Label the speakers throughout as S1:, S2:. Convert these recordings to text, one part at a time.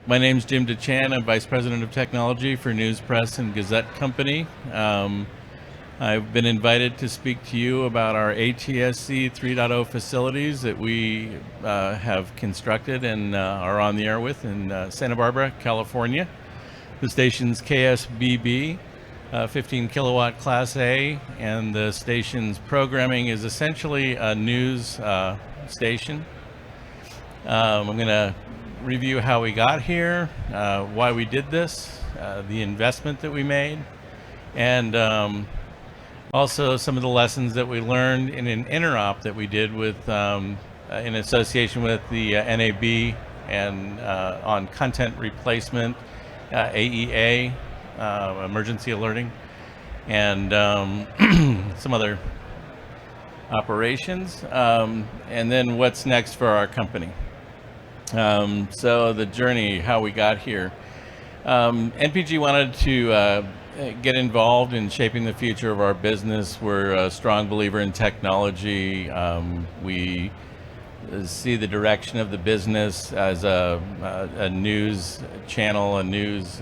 S1: My name's Jim DeChant. I'm Vice President of Technology for News Press and Gazette Company. I've been invited to speak to you about our ATSC 3.0 facilities that we have constructed and are on the air with in Santa Barbara, California. The station's KSBB, 15 kilowatt Class A, and the station's programming is essentially a news station. I'm going to review how we got here, why we did this, the investment that we made, and also some of the lessons that we learned in an interop that we did with in association with the NAB and on content replacement, AEA, emergency alerting, and some other operations, and then what's next for our company. So the journey, how we got here. NPG wanted to get involved in shaping the future of our business. We're a strong believer in technology. We see the direction of the business as a news channel, a news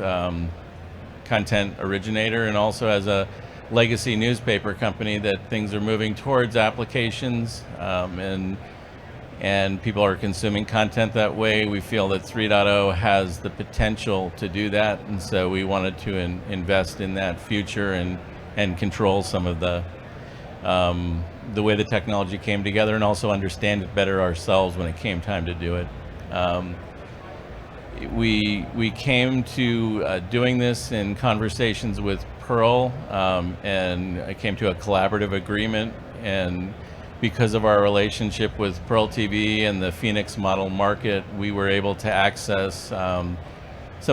S1: content originator, and also as a legacy newspaper company, that things are moving towards applications and people are consuming content that way. We feel that 3.0 has the potential to do that, and so we wanted to invest in that future and control some of the way the technology came together, and also understand it better ourselves when it came time to do it. We came to doing this in conversations with Pearl, and I came to a collaborative agreement, and because of our relationship with Pearl TV and the Phoenix model market, we were able to access some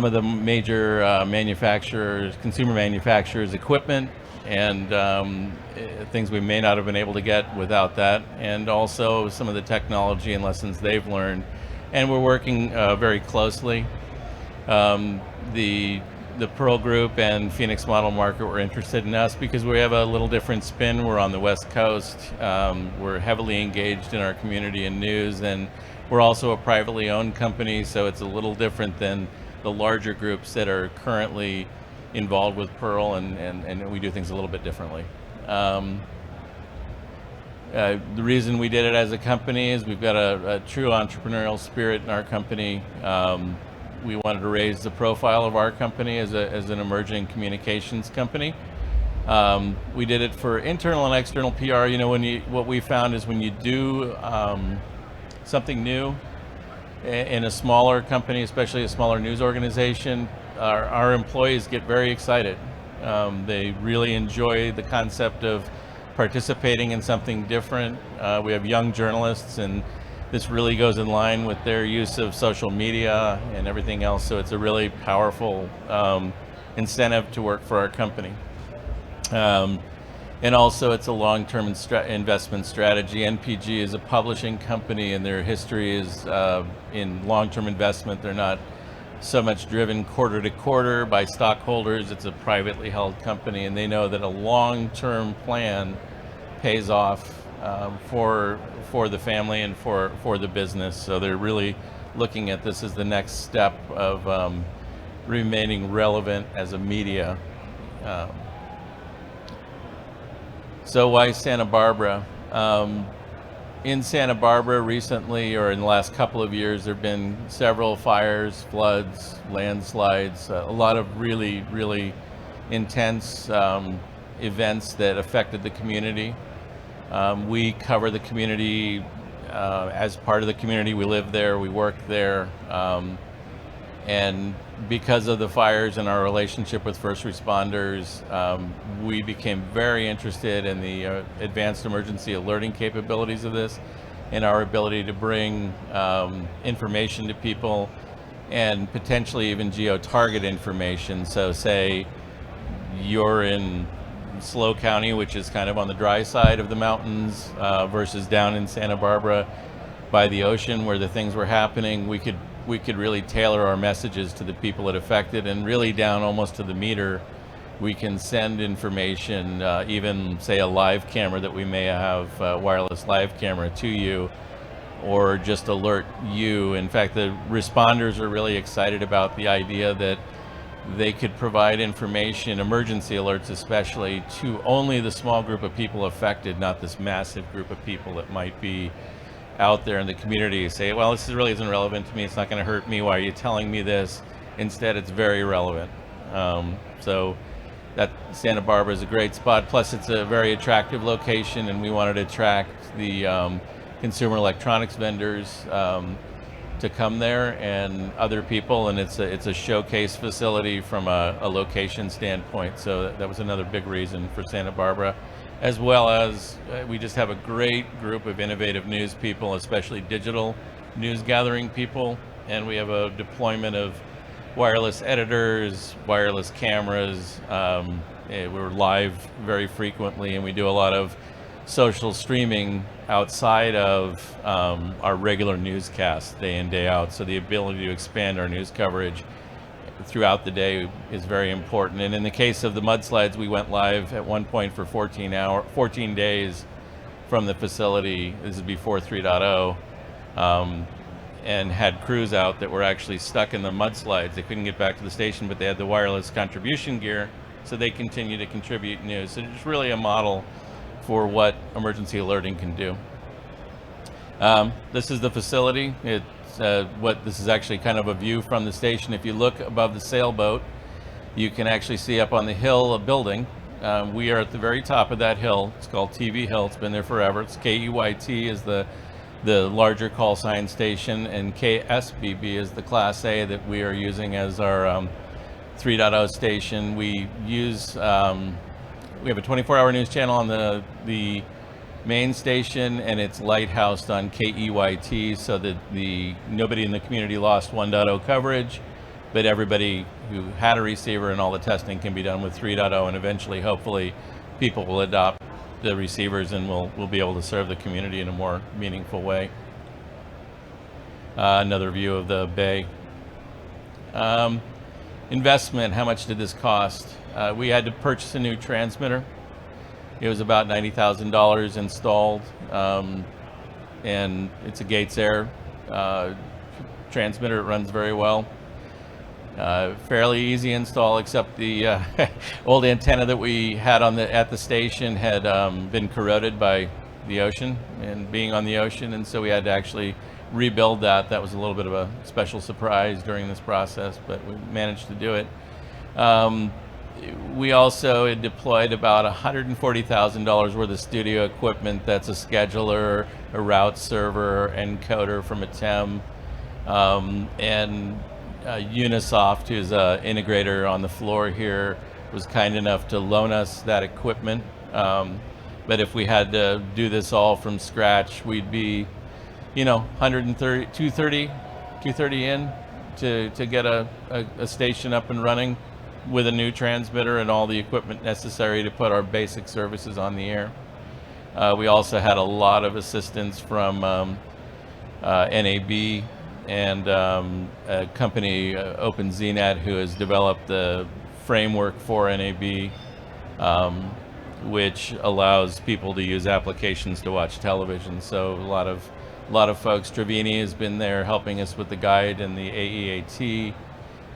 S1: of the major manufacturers, consumer manufacturers' equipment, and things we may not have been able to get without that, and also some of the technology and lessons they've learned. And we're working very closely. The Pearl Group and Phoenix model market were interested in us because we have a little different spin. We're on the West Coast. We're heavily engaged in our community and news, and we're also a privately owned company, so it's a little different than the larger groups that are currently involved with Pearl, and we do things a little bit differently. The reason we did it as a company is we've got a true entrepreneurial spirit in our company. We wanted to raise the profile of our company as an emerging communications company. We did it for internal and external PR. You know, what we found is when you do something new in a smaller company, especially a smaller news organization, our employees get very excited. They really enjoy the concept of participating in something different. We have young journalists, and this really goes in line with their use of social media and everything else, so it's a really powerful incentive to work for our company. And also it's a long-term investment strategy. NPG is a publishing company, and their history is in long-term investment. They're not so much driven quarter to quarter by stockholders. It's a privately held company, and they know that a long-term plan pays off for the family and for the business. So they're really looking at this as the next step of remaining relevant as a media. So why Santa Barbara? In Santa Barbara recently, or in the last couple of years, there have been several fires, floods, landslides, a lot of really, really intense events that affected the community. We cover the community as part of the community. We live there, we work there, and because of the fires and our relationship with first responders, we became very interested in the advanced emergency alerting capabilities of this, and our ability to bring information to people, and potentially even geo-target information. So say you're in SLO County, which is kind of on the dry side of the mountains, versus down in Santa Barbara by the ocean where the things were happening, we could really tailor our messages to the people it affected, and really down almost to the meter, we can send information, even say a live camera that we may have, wireless live camera to you, or just alert you. In fact, the responders are really excited about the idea that they could provide information, emergency alerts especially, to only the small group of people affected, not this massive group of people that might be out there in the community. Say, well, this really isn't relevant to me, it's not going to hurt me, why are you telling me this? Instead, it's very relevant. So that Santa Barbara is a great spot, plus it's a very attractive location, and we wanted to attract the consumer electronics vendors to come there and other people, and it's a showcase facility from a location standpoint. So that was another big reason for Santa Barbara, as well as we just have a great group of innovative news people, especially digital news gathering people, and we have a deployment of wireless editors, wireless cameras. We're live very frequently, and we do a lot of social streaming outside of our regular newscasts day in, day out. So the ability to expand our news coverage throughout the day is very important. And in the case of the mudslides, we went live at one point for 14 days from the facility. This is before 3.0, and had crews out that were actually stuck in the mudslides. They couldn't get back to the station, but they had the wireless contribution gear, so they continue to contribute news. So it's really a model for what emergency alerting can do. This is the facility. This is actually kind of a view from the station. If you look above the sailboat, you can actually see up on the hill a building. We are at the very top of that hill. It's called TV Hill. It's been there forever. It's KEYT is the larger call sign station, and KSBB is the Class A that we are using as our 3.0 station. We use we have a 24-hour news channel on the main station, and it's lighthoused on KEYT, so that nobody in the community lost 1.0 coverage, but everybody who had a receiver and all the testing can be done with 3.0, and eventually, hopefully, people will adopt the receivers and we'll be able to serve the community in a more meaningful way. Another view of the bay. Investment, how much did this cost? We had to purchase a new transmitter. It was about $90,000 installed, and it's a Gates Air transmitter. It runs very well. Fairly easy install, except the old antenna that we had at the station had been corroded by the ocean and being on the ocean, and so we had to actually rebuild that. That was a little bit of a special surprise during this process, but we managed to do it. We also had deployed about $140,000 worth of studio equipment. That's a scheduler, a route server, encoder from a TEM, and Unisoft, who's an integrator on the floor here, was kind enough to loan us that equipment. But if we had to do this all from scratch, we'd be, 230 in to get a station up and running with a new transmitter and all the equipment necessary to put our basic services on the air. We also had a lot of assistance from NAB and a company, OpenZNet, who has developed the framework for NAB, which allows people to use applications to watch television. So a lot of folks. Trevini has been there helping us with the guide and the AEAT.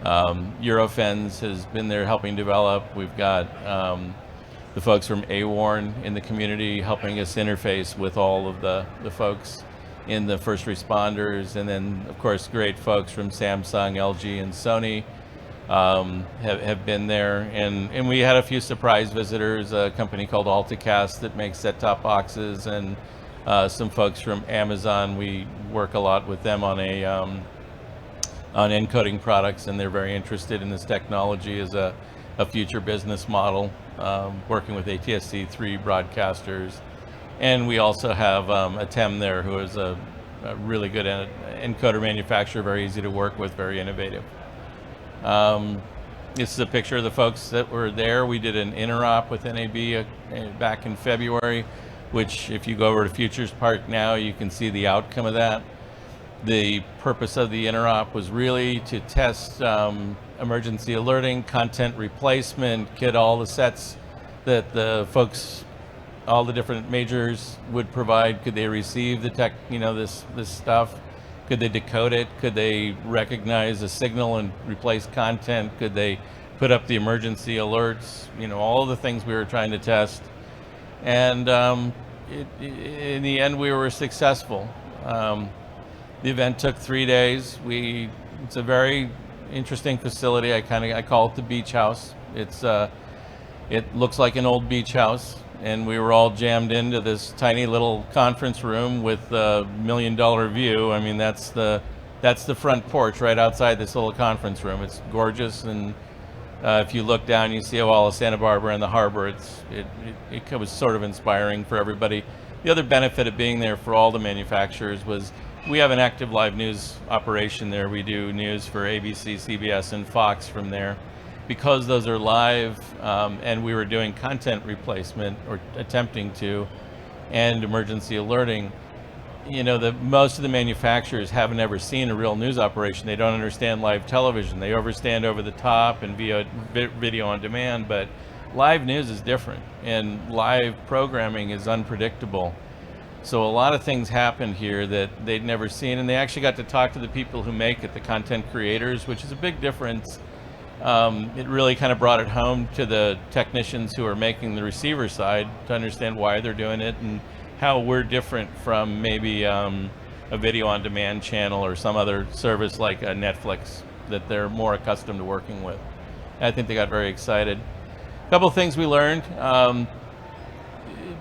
S1: Eurofens has been there helping develop. We've got the folks from AWARN in the community helping us interface with all of the folks in the first responders, and then of course great folks from Samsung, LG, and Sony have been there, and we had a few surprise visitors, a company called AltaCast that makes set-top boxes, and some folks from Amazon. We work a lot with them on encoding products, and they're very interested in this technology as a future business model, working with ATSC 3 broadcasters. And we also have a TEM there who is a really good encoder manufacturer, very easy to work with, very innovative. This is a picture of the folks that were there. We did an interop with NAB back in February, which if you go over to Futures Park now, you can see the outcome of that. The purpose of the interop was really to test emergency alerting, content replacement, get all the sets that the folks all the different majors would provide. Could they receive the tech, this stuff? Could they decode it? Could they recognize a signal and replace content? Could they put up the emergency alerts? All the things we were trying to test. And in the end, we were successful. The event took 3 days. It's a very interesting facility. I call it the beach house. It looks like an old beach house, and we were all jammed into this tiny little conference room with a $1 million view. I mean, that's the front porch right outside this little conference room. It's gorgeous, and if you look down, you see all of Santa Barbara and the harbor. It was sort of inspiring for everybody. The other benefit of being there for all the manufacturers was we have an active live news operation there. We do news for ABC, CBS, and Fox from there. Because those are live, and we were doing content replacement, or attempting to, and emergency alerting, most of the manufacturers haven't ever seen a real news operation. They don't understand live television. They understand over the top and via video on demand, but live news is different, and live programming is unpredictable. So a lot of things happened here that they'd never seen, and they actually got to talk to the people who make it, the content creators, which is a big difference. It really kind of brought it home to the technicians who are making the receiver side to understand why they're doing it and how we're different from maybe a video on demand channel or some other service like Netflix that they're more accustomed to working with. I think they got very excited. A couple of things we learned.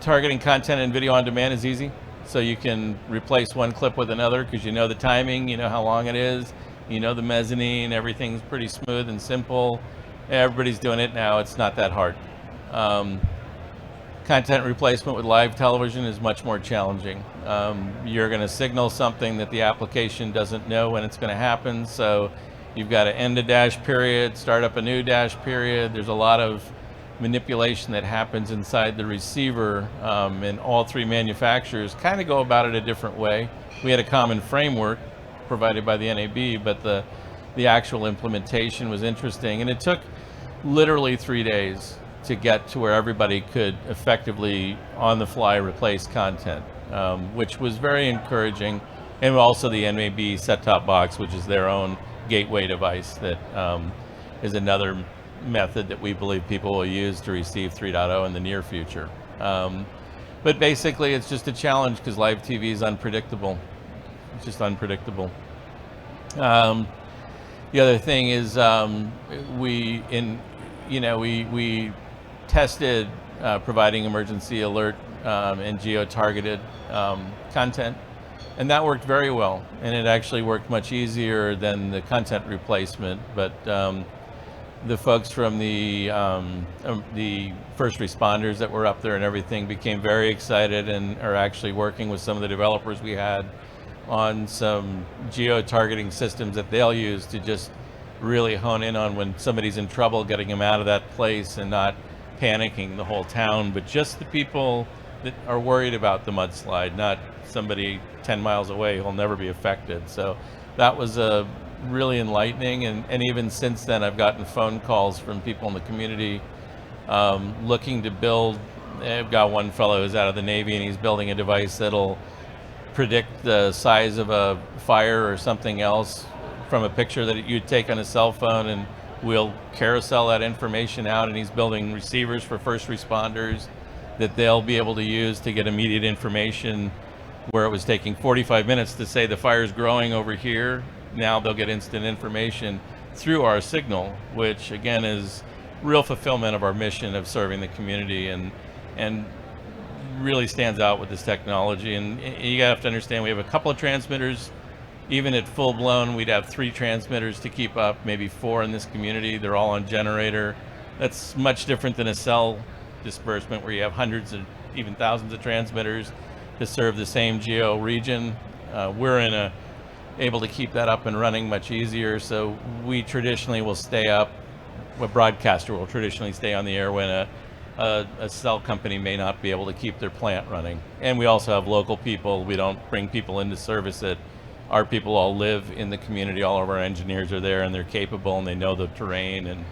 S1: Targeting content and video on demand is easy. So you can replace one clip with another because you know the timing, you know how long it is. The mezzanine, everything's pretty smooth and simple. Everybody's doing it now. It's not that hard. Content replacement with live television is much more challenging. You're going to signal something that the application doesn't know when it's going to happen. So you've got to end a dash period, start up a new dash period. There's a lot of manipulation that happens inside the receiver, and all three manufacturers kind of go about it a different way. We had a common framework provided by the NAB, but the actual implementation was interesting, and it took literally 3 days to get to where everybody could effectively on the fly replace content, which was very encouraging. And also the NAB set-top box, which is their own gateway device that is another method that we believe people will use to receive 3.0 in the near future. But basically it's just a challenge because live TV is unpredictable. It's just unpredictable. The other thing is we tested providing emergency alert and geo-targeted content, and that worked very well. And it actually worked much easier than the content replacement. But the folks from the first responders that were up there and everything became very excited and are actually working with some of the developers we had on some geo-targeting systems that they'll use to just really hone in on when somebody's in trouble, getting them out of that place and not panicking the whole town, but just the people that are worried about the mudslide, not somebody 10 miles away who'll never be affected. So that was really enlightening, and even since then I've gotten phone calls from people in the community looking to build. I've got one fellow who's out of the Navy and he's building a device that'll predict the size of a fire or something else from a picture that you'd take on a cell phone, and we'll carousel that information out. And he's building receivers for first responders that they'll be able to use to get immediate information where it was taking 45 minutes to say the fire's growing over here. Now they'll get instant information through our signal, which again is real fulfillment of our mission of serving the community, and really stands out with this technology. And you have to understand, we have a couple of transmitters. Even at full blown, we'd have 3 transmitters to keep up, maybe 4 in this community. They're all on generator. That's much different than a cell disbursement where you have hundreds and even thousands of transmitters to serve the same geo region. We're able to keep that up and running much easier. So we traditionally will stay up. A broadcaster will traditionally stay on the air when a cell company may not be able to keep their plant running. And we also have local people. We don't bring people into service. That our people all live in the community. All of our engineers are there, and they're capable, and they know the terrain, and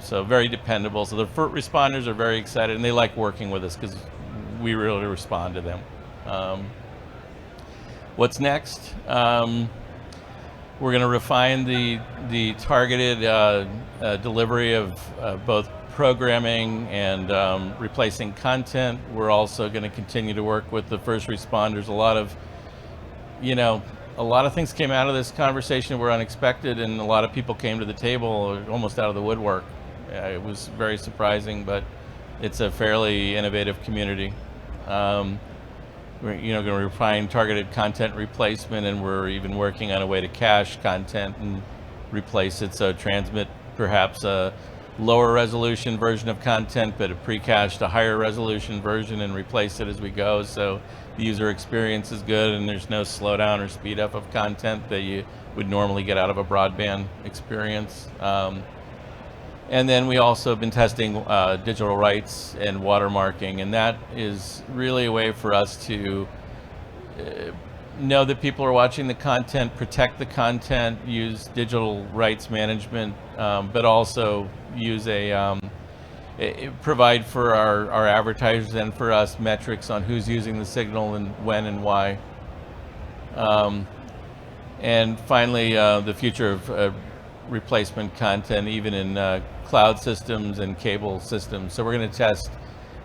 S1: so very dependable. So the first responders are very excited, and they like working with us because we really respond to them. What's next? We're going to refine the targeted delivery of both programming and replacing content. We're also going to continue to work with the first responders. A lot of things came out of this conversation that were unexpected, and a lot of people came to the table almost out of the woodwork. It was very surprising, but it's a fairly innovative community. We're going to refine targeted content replacement, and we're even working on a way to cache content and replace it. So transmit perhaps a lower resolution version of content, but a pre-cached a higher resolution version and replace it as we go. So the user experience is good and there's no slowdown or speed up of content that you would normally get out of a broadband experience. And then we also have been testing digital rights and watermarking, and that is really a way for us to know that people are watching the content, protect the content, use digital rights management, but also use provide for our advertisers and for us metrics on who's using the signal and when and why. And finally, the future of replacement content, even in cloud systems and cable systems. So we're going to test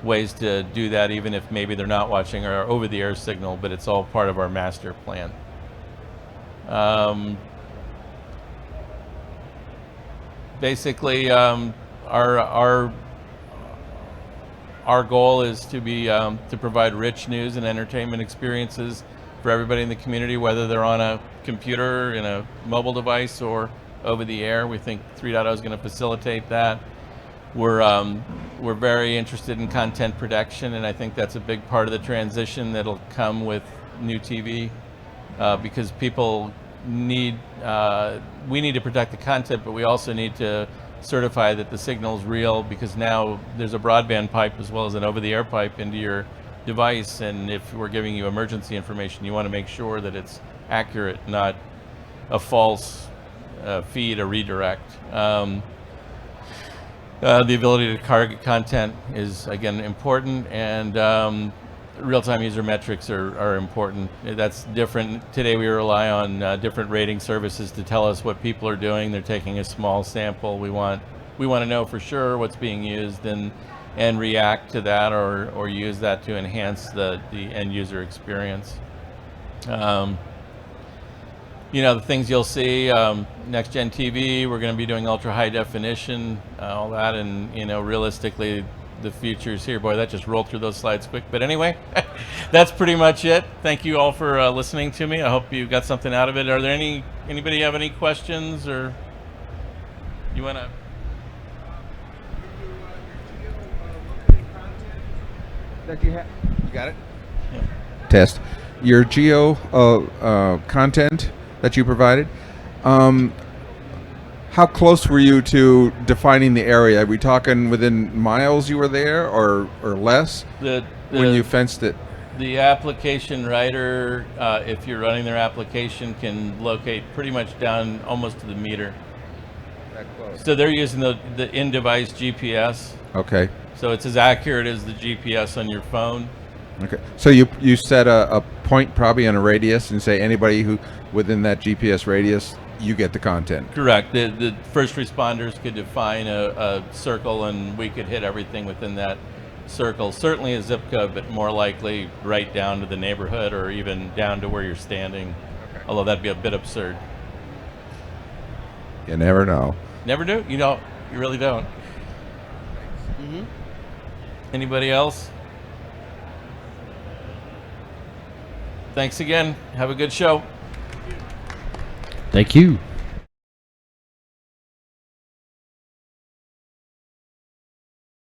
S1: ways to do that, even if maybe they're not watching our over-the-air signal, but it's all part of our master plan. Basically, our goal is to provide rich news and entertainment experiences for everybody in the community, whether they're on a computer, in a mobile device, or over the air. We think 3.0 is going to facilitate that. We're very interested in content production, and I think that's a big part of the transition that'll come with new TV, because people we need to protect the content, but we also need to certify that the signal is real, because now there's a broadband pipe as well as an over-the-air pipe into your device, and if we're giving you emergency information, you want to make sure that it's accurate, not a false feed or redirect. The ability to target content is, again, important, and real-time user metrics are important. That's different. Today we rely on different rating services to tell us what people are doing. They're taking a small sample. We want to know for sure what's being used and react to that, or use that to enhance the end user experience. The things you'll see, next gen TV, we're going to be doing ultra high definition, all that, and realistically the future's here. Boy, that just rolled through those slides quick, but anyway, that's pretty much it. Thank you all for listening to me. I hope you got something out of it. Are there anybody have any questions, or you want to?
S2: That you have? You got it?
S1: Yeah.
S2: Test. Your geo content that you provided, how close were you to defining the area? Are we talking within miles you were there, or less when you fenced it?
S1: The application writer, if you're running their application, can locate pretty much down almost to the meter.
S2: That close.
S1: So they're using the in-device GPS.
S2: Okay.
S1: So it's as accurate as the GPS on your phone.
S2: Okay. So you set a point probably on a radius and say anybody who within that GPS radius, you get the content.
S1: Correct. The first responders could define a circle, and we could hit everything within that circle. Certainly a zip code, but more likely right down to the neighborhood, or even down to where you're standing. Okay. Although that'd be a bit absurd.
S2: You never know.
S1: Never do? You really don't. Mm-hmm. Anybody else? Thanks again. Have a good show.
S3: Thank you.